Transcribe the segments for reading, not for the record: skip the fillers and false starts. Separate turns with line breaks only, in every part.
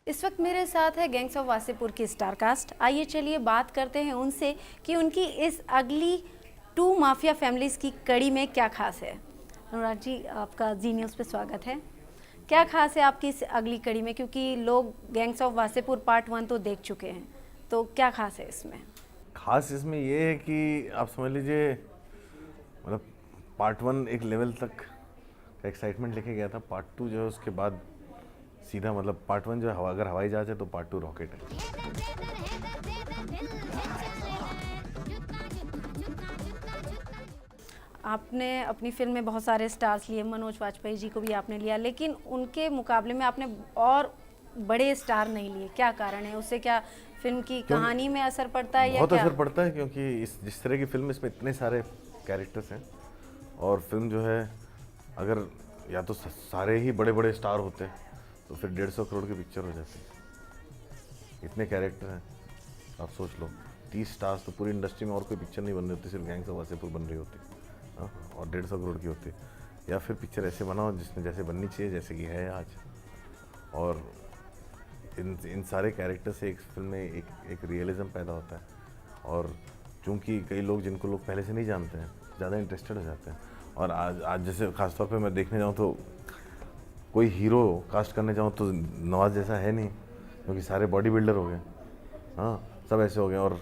इस वक्त मेरे साथ है गैंग्स ऑफ वासेपुर की स्टार कास्ट। आइए चलिए बात करते हैं उनसे कि उनकी इस अगली 2 माफिया फैमिलीज़ की कड़ी में क्या खास है। अनुराग जी, आपका जी न्यूज़ पे स्वागत है। क्या खास है आपकी इस अगली कड़ी में, क्योंकि लोग गैंग्स ऑफ वासेपुर पार्ट 1 तो देख चुके हैं, तो क्या खास है इसमें?
खास इसमें ये है कि आप समझ लीजिए, मतलब पार्ट 1 एक लेवल तक का एक्साइटमेंट लेके गया था। पार्ट 2 जो है उसके बाद सीधा, मतलब पार्ट 1 जो है अगर हवाई जहाज है तो पार्ट 2 रॉकेट है।
आपने अपनी फिल्म में बहुत सारे स्टार्स लिए, मनोज वाजपेयी जी को भी आपने लिया, लेकिन उनके मुकाबले में आपने और बड़े स्टार नहीं लिए। क्या कारण है? उससे क्या फिल्म की कहानी में असर पड़ता है या
बहुत
क्या?
असर पड़ता है, क्योंकि जिस तरह की फिल्म, इसमें इतने सारे कैरेक्टर्स हैं और फिल्म जो है, अगर या तो सारे ही बड़े बड़े स्टार होते तो फिर 150 करोड़ की पिक्चर हो जाती। इतने कैरेक्टर हैं, आप सोच लो, 30 स्टार्स तो पूरी इंडस्ट्री में और कोई पिक्चर नहीं बन रही होती, सिर्फ गैंग्स ऑफ वासेपुर बन रही होती। हाँ, और 150 करोड़ की होती। या फिर पिक्चर ऐसे बनाओ जिसमें जैसे बननी चाहिए, जैसे कि है आज। और इन सारे कैरेक्टर से एक फिल्म में एक रियलिज्म पैदा होता है। और चूंकि कई लोग जिनको लोग पहले से नहीं जानते हैं, ज़्यादा इंटरेस्टेड हो जाते हैं। और आज जैसे ख़ासतौर पे मैं देखने जाऊँ तो कोई हीरो कास्ट करने जाऊँ तो नवाज जैसा है नहीं, क्योंकि सारे बॉडी बिल्डर हो गए। हाँ, सब ऐसे हो गए। और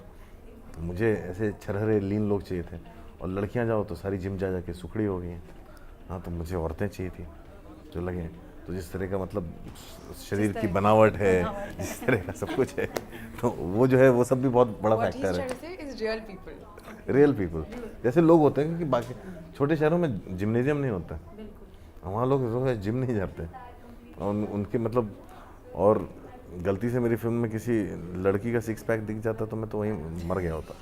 मुझे ऐसे छरहरे लीन लोग चाहिए थे। और लड़कियां जाओ तो सारी जिम जा जाके सुखड़ी हो गई हैं। हाँ, तो मुझे औरतें चाहिए थी जो लगे। तो जिस तरह का, मतलब शरीर की बनावट है, जिस तरह का सब कुछ है, तो वो जो है वो सब भी बहुत बड़ा फैक्टर है। रियल पीपल जैसे लोग होते हैं, क्योंकि बाकी छोटे शहरों में जिम्नेजियम नहीं होता, वहाँ लोग जो है जिम नहीं जाते। और उनके मतलब, और गलती से मेरी फिल्म में किसी लड़की का 6 पैक दिख जाता तो मैं तो वहीं मर गया होता।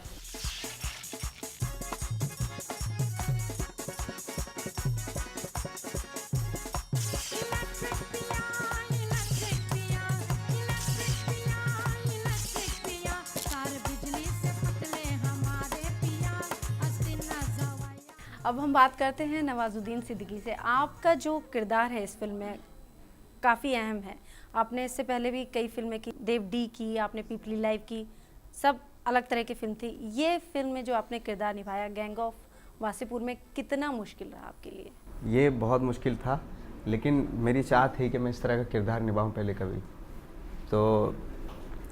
अब हम बात करते हैं नवाजुद्दीन सिद्दीकी से। आपका जो किरदार है इस फिल्म में काफ़ी अहम है। आपने इससे पहले भी कई फिल्में की, देव डी की, आपने पीपली लाइव की, सब अलग तरह की फिल्म थी। ये फिल्म में जो आपने किरदार निभाया गैंग ऑफ वासेपुर में, कितना मुश्किल रहा आपके लिए?
ये बहुत मुश्किल था, लेकिन मेरी चाह थी कि मैं इस तरह का किरदार निभाऊं पहले कभी, तो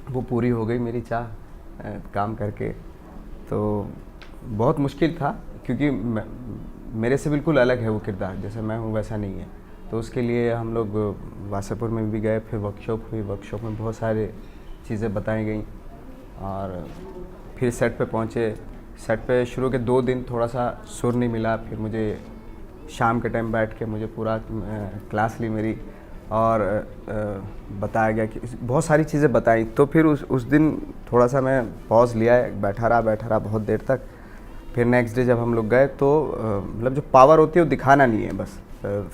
वो पूरी हो गई मेरी चाह काम करके। तो बहुत मुश्किल था, क्योंकि मेरे से बिल्कुल अलग है वो किरदार, जैसे मैं हूँ वैसा नहीं है। तो उसके लिए हम लोग वासेपुर में भी गए, फिर वर्कशॉप हुई, वर्कशॉप में बहुत सारे चीज़ें बताई गई। और फिर सेट पे पहुँचे। सेट पे शुरू के 2 दिन थोड़ा सा सुर नहीं मिला, फिर मुझे शाम के टाइम बैठ के मुझे पूरा क्लास ली मेरी, और बताया गया कि बहुत सारी चीज़ें बताई। तो फिर उस दिन थोड़ा सा मैं पॉज लिया, बैठा रहा बहुत देर तक। फिर नेक्स्ट डे जब हम लोग गए तो मतलब जो पावर होती है वो दिखाना नहीं है, बस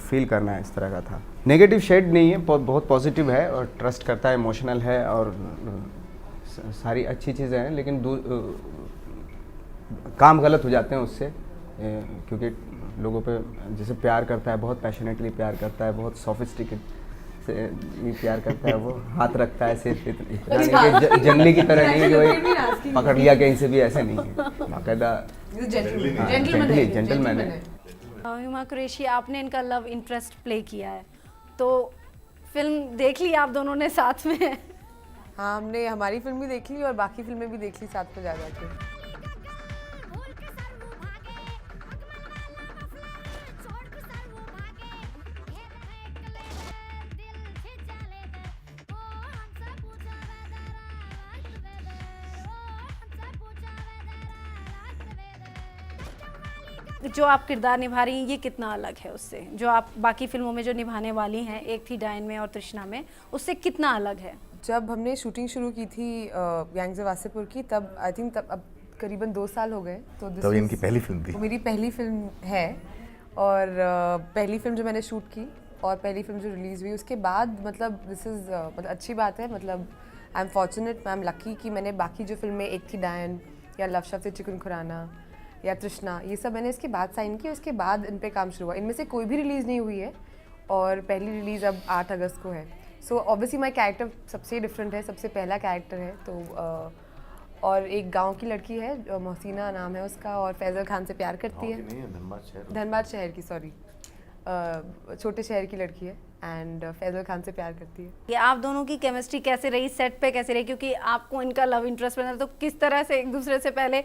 फील करना है, इस तरह का था। नेगेटिव शेड नहीं है, बहुत पॉजिटिव है और ट्रस्ट करता है, इमोशनल है और सारी अच्छी चीज़ें हैं। लेकिन काम गलत हो जाते हैं उससे, क्योंकि लोगों पे जैसे प्यार करता है, बहुत पैशनेटली प्यार करता है, बहुत सोफिस्टिकेट से प्यार करता है, वो हाथ रखता है सिर्फ इतना नहीं कि जंगली की तरह नहीं कि वही पकड़ लिया कहीं से भी, ऐसे नहीं है, बाकायदा जेंटलमैन है।
हुमा कुरैशी, आपने इनका लव इंटरेस्ट प्ले किया है, तो फिल्म देख ली आप दोनों ने साथ में?
हाँ, हमने हमारी फिल्म भी देख ली और बाकी फिल्में भी देख ली साथ में जा के।
जो आप किरदार निभा रही हैं, ये कितना अलग है उससे जो आप बाकी फिल्मों में जो निभाने वाली हैं, एक थी डायन में और तृष्णा में, उससे कितना अलग है?
जब हमने शूटिंग शुरू की थी गैंग्स ऑफ वासेपुर की, तब आई थिंक तब अब करीबन 2 साल हो गए। तो
तब इनकी पहली फिल्म थी।
वो मेरी पहली फिल्म है, और पहली फिल्म जो मैंने शूट की और पहली फिल्म जो रिलीज़ हुई उसके बाद, मतलब दिस इज़ मतलब अच्छी बात है। मतलब I am fortunate, I am lucky कि मैंने बाकी जो फिल्में, एक थी डायन या लव शब्द से चिकन खुराना या तृष्णा, ये सब मैंने इसके बाद साइन की, उसके बाद इन पे काम शुरू हुआ। इनमें से कोई भी रिलीज़ नहीं हुई है और पहली रिलीज़ अब 8 अगस्त को है। सो ऑब्वियसली माई कैरेक्टर सबसे डिफरेंट है, सबसे पहला कैरेक्टर है। तो और एक गांव की लड़की है, मोहसिना नाम है उसका, और फैजल खान से प्यार करती है।
नहीं है,
धनबाद शहर की, सॉरी, छोटे शहर की लड़की है, एंड फैजल खान से प्यार करती है।
ये आप दोनों की केमिस्ट्री कैसे रही, सेट पे कैसे रही, क्योंकि आपको इनका लव इंटरेस्ट बना, तो किस तरह से एक दूसरे से पहले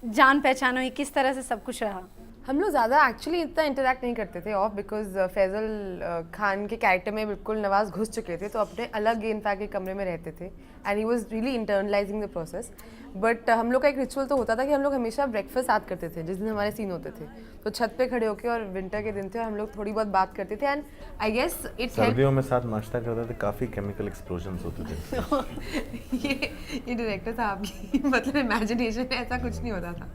जान पहचान हुई, किस तरह से सब कुछ रहा?
हम लोग ज़्यादा एक्चुअली इतना इंटरेक्ट नहीं करते थे ऑफ, बिकॉज फैजल खान के कैरेक्टर में बिल्कुल नवाज घुस चुके थे, तो अपने अलग इनफैक्ट के कमरे में रहते थे, and he was really internalising the process. But हम लोग का एक रिचुअल तो होता था कि हम लोग हमेशा ब्रेकफास्ट साथ करते थे जिस दिन हमारे सीन होते थे, तो छत पे खड़े होकर, और विंटर के दिन थे और हम लोग थोड़ी बहुत बात करते थे, एंड आई गेस इट
सर्दियों में साथ नाश्ता करते थे, काफ़ी केमिकल एक्सप्लोजन्स होते थे।
ये डायरेक्टर था आपकी मतलब इमेजिनेशन है, ऐसा कुछ नहीं होता था।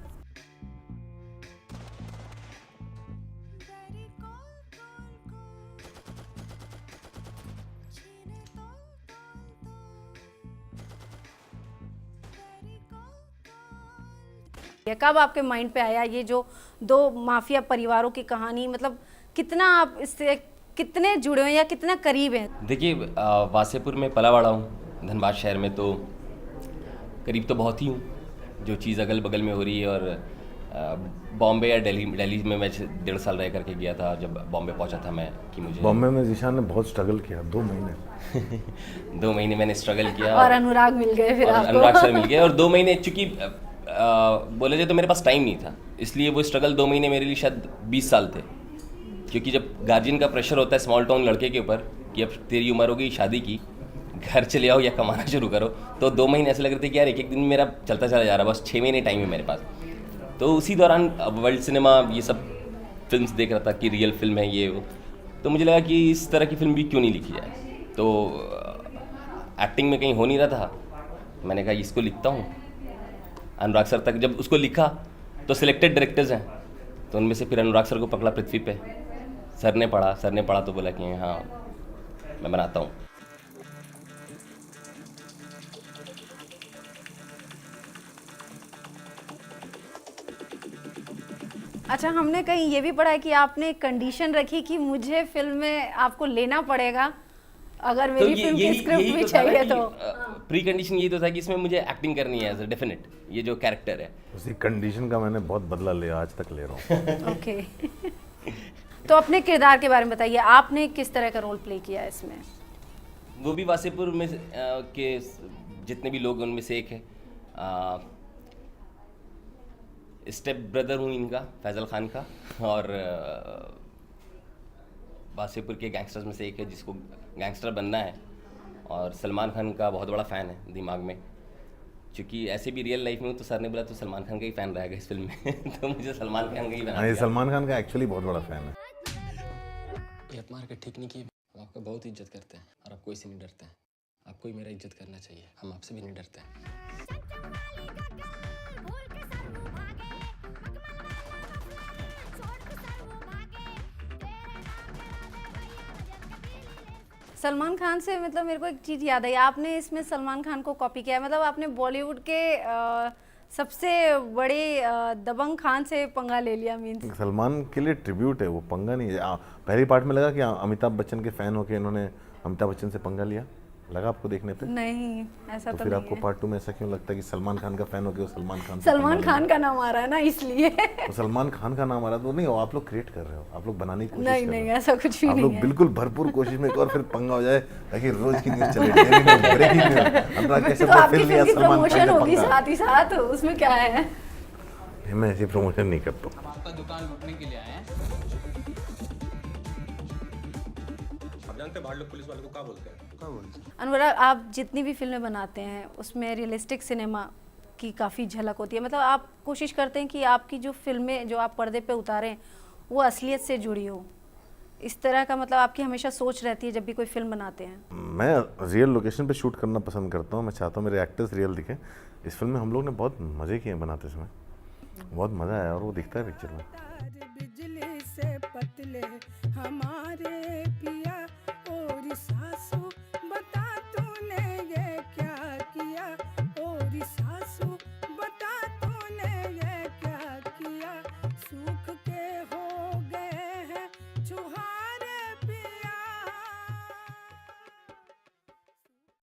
ये कब आपके माइंड पे आया ये जो दो माफिया परिवारों की कहानी, मतलब कितना आप इससे कितने जुड़े हैं या कितना करीब हैं?
देखिए, वासेपुर में पला बड़ा हूँ, धनबाद शहर में, तो करीब तो बहुत ही हूँ। जो चीज़ अगल बगल में हो रही है, और बॉम्बे या दिल्ली में मैं 1.5 साल रह करके गया था। जब बॉम्बे पहुँचा था मैं, कि मुझे
बॉम्बे में जीशान ने बहुत स्ट्रगल किया, 2 महीने
2 महीने मैंने स्ट्रगल किया,
और अनुराग मिल गए फिर आपको।
अनुराग सर मिल गए, और 2 महीने चूँकि बोले जाए तो मेरे पास टाइम नहीं था, इसलिए वो स्ट्रगल 2 महीने मेरे लिए शायद 20 साल थे। क्योंकि जब गार्जियन का प्रेशर होता है स्मॉल टाउन लड़के के ऊपर कि अब तेरी उम्र हो गई शादी की, घर चले आओ या कमाना शुरू करो, तो 2 महीने ऐसे लग रहे थे कि यार एक दिन मेरा चलता चला जा रहा है, बस 6 महीने टाइम है मेरे पास। तो उसी दौरान वर्ल्ड सिनेमा ये सब फिल्म्स देख रहा था कि रियल फिल्म है ये वो, तो मुझे लगा कि इस तरह की फिल्म भी क्यों नहीं लिखी जाए। तो एक्टिंग में कहीं हो नहीं रहा था, मैंने कहा इसको लिखता हूँ। अनुराग सर तक जब उसको लिखा तो सिलेक्टेड डायरेक्टर्स हैं, तो उनमें से फिर अनुराग सर को पकड़ा पृथ्वी पे। सर ने पढ़ा तो बोला कि हाँ मैं बनाता हूँ।
अच्छा, हमने कहीं ये भी पढ़ा है कि आपने कंडीशन रखी कि मुझे फिल्म में आपको लेना पड़ेगा अगर मेरी फिल्म की स्क्रिप्ट भी चाहिए तो।
प्री कंडीशन यही तो था कि इसमें मुझे एक्टिंग करनी है एज अ डेफिनेट, ये जो कैरेक्टर है।
उसी कंडीशन का मैंने बहुत बदला लिया, आज तक ले रहा हूँ।
ओके तो अपने किरदार के बारे में बताइए, आपने किस तरह का रोल प्ले किया इसमें?
वो भी वासेपुर में के जितने भी लोग उनमें से एक है। स्टेप ब्रदर हूँ इनका, फैजल खान का, और वासेपुर के गैंगस्टर्स में से एक है जिसको गैंगस्टर बनना है, और सलमान खान का बहुत बड़ा फ़ैन है दिमाग में। क्योंकि ऐसे भी रियल लाइफ में हूँ, तो सर ने बोला तो सलमान खान का ही फ़ैन रहेगा इस फिल्म में तो मुझे सलमान खान का ही बना
हाँ, ये सलमान खान का एक्चुअली बहुत बड़ा फ़ैन है।
ये मार के ठीक नहीं किए। हम आपका बहुत इज्जत करते हैं और आप कोई से नहीं डरते हैं। आपको ही मेरा इज्जत करना चाहिए, हम आपसे भी नहीं डरते हैं।
सलमान खान से मतलब मेरे को एक चीज़ याद आई, आपने इसमें सलमान खान को कॉपी किया है, मतलब आपने बॉलीवुड के सबसे बड़े दबंग खान से पंगा ले लिया। मीन्स
सलमान के लिए ट्रिब्यूट है वो, पंगा नहीं है। पहली पार्ट में लगा कि अमिताभ बच्चन के फ़ैन होके इन्होंने अमिताभ बच्चन से पंगा लिया, लगा आपको देखने पे?
नहीं, ऐसा तो
फिर
नहीं
आपको
है।
पार्ट 2 में ऐसा क्यों लगता है कि सलमान खान का फ़ैन होके वो सलमान खान से
सलमान
पंगा
खान का नाम आ रहा है ना इसलिए
तो सलमान खान का नाम आ रहा तो नहीं, आप लोग क्रिएट कर रहे हो, आप लोग बनाने की कोशिश
नहीं
कर रहे
नहीं,
हो।
ऐसा कुछ भी
आप
नहीं
लोग
है।
बिल्कुल भरपूर कोशिश में एक और फिर पंगा हो जाए ताकि रोज की न्यूज़ चले, daily news, breaking news. Anurag Kashyap
तो
ने
आपकी
फिर लिया
फिल्म की
सलमान खान
प्रमोशन
का
होगी
पंगा।
साथ ही साथ, उसमें क्या है?
मैं ऐसी प्रमोशन नहीं करता हूँ।
आपका दुकान लूटने के लिए आए हैं।
आप जानते हैं बाहर लोग पुलिस वालों को क्या बोलते हैं?
अनुराग, आप जितनी भी फिल्में बनाते हैं उसमें रियलिस्टिक सिनेमा की काफ़ी झलक होती है, मतलब आप कोशिश करते हैं कि आपकी जो फिल्में जो आप पर्दे पे उतारें वो असलियत से जुड़ी हो, इस तरह का मतलब आपकी हमेशा सोच रहती है जब भी कोई फिल्म बनाते हैं?
मैं रियल लोकेशन पे शूट करना पसंद करता हूँ, मैं चाहता हूँ मेरे एक्टर्स रियल दिखे। इस फिल्म में हम लोग ने बहुत मज़े किए बनाते समय, बहुत मज़ा आया और वो दिखता है पिक्चर में।
बिजली से पतले हमारे पिया, और सासू बता तूने ये क्या किया, और सासू